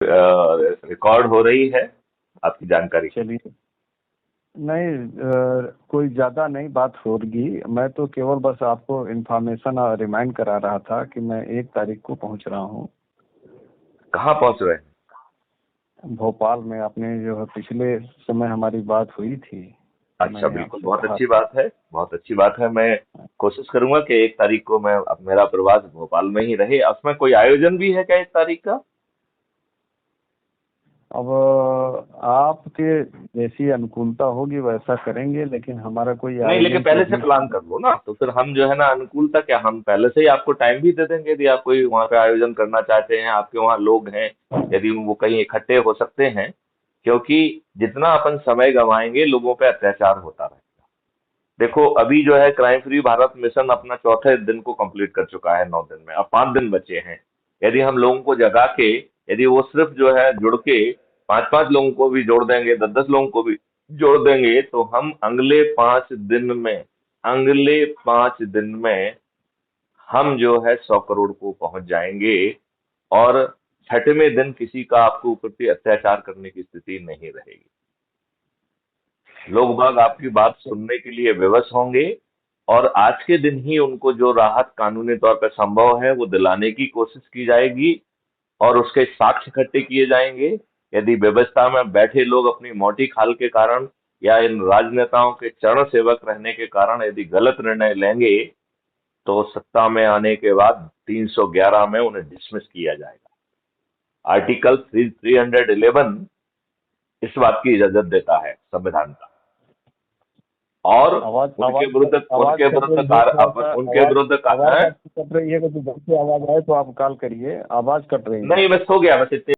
Record हो रही है आपकी जानकारी। चलिए। नहीं, कोई ज्यादा नहीं बात होगी। मैं तो केवल बस आपको इन्फॉर्मेशन रिमाइंड करा रहा था कि मैं 1 तारीख को पहुंच रहा हूं कहाँ पहुंच रहे हैं? भोपाल में। आपने जो है पिछले समय हमारी बात हुई थी तो अच्छा, मैंने बिल्कुल, आपसे बहुत कहा अच्छी बात है, बहुत अच्छी बात है। मैं कोशिश करूंगा कि 1 तारीख को मैं अब मेरा प्रवास भोपाल में ही रहे। उसमें कोई आयोजन भी है क्या 1 तारीख का? अब आपके जैसी अनुकूलता होगी वैसा करेंगे, लेकिन हमारा कोई नहीं, लेकिन आयोजन तो पहले से अभी। प्लान कर लो ना, तो फिर हम जो है ना अनुकूलता क्या, हम पहले से ही आपको टाइम भी दे देंगे यदि आप कोई वहाँ पे आयोजन करना चाहते हैं, आपके वहाँ लोग हैं, यदि वो कहीं इकट्ठे हो सकते हैं। क्योंकि जितना अपन समय गंवाएंगे लोगों पे अत्याचार होता रहेगा। देखो, अभी जो है क्राइम फ्री भारत मिशन अपना चौथे दिन को कंप्लीट कर चुका है, 9 दिन में, अब 5 दिन बचे हैं। यदि हम लोगों को जगा के, यदि वो सिर्फ जो है जुड़ के 5-5 लोगों को भी जोड़ देंगे, 10-10 लोगों को भी जोड़ देंगे, तो हम अगले 5 दिन में हम जो है 100 करोड़ को पहुंच जाएंगे। और छठवें दिन किसी का आपको ऊपर से अत्याचार करने की स्थिति नहीं रहेगी। लोग बाग आपकी बात सुनने के लिए विवश होंगे। और आज के दिन ही उनको जो राहत कानूनी तौर पर संभव है वो दिलाने की कोशिश की जाएगी। और उसके साक्ष्य इकट्ठे किए जाएंगे। यदि व्यवस्था में बैठे लोग अपनी मोटी खाल के कारण या इन राजनेताओं के चरण सेवक रहने के कारण यदि गलत निर्णय लेंगे, तो सत्ता में आने के बाद 311 में उन्हें डिसमिस किया जाएगा। आर्टिकल 311 इस बात की इजाजत देता है संविधान का। और आवाज उनके आवाज विरुद्ध आवाज उनके कट विरुद्ध रही है कार्य थोड़ा अपन सा। उनके आवाज विरुद्ध आवाज हैं? आपकी कट रही है, कभी घर से आवाज आए तो आप कॉल करिए। आवाज कट रही है। नहीं, मैं सो गया, बस इतने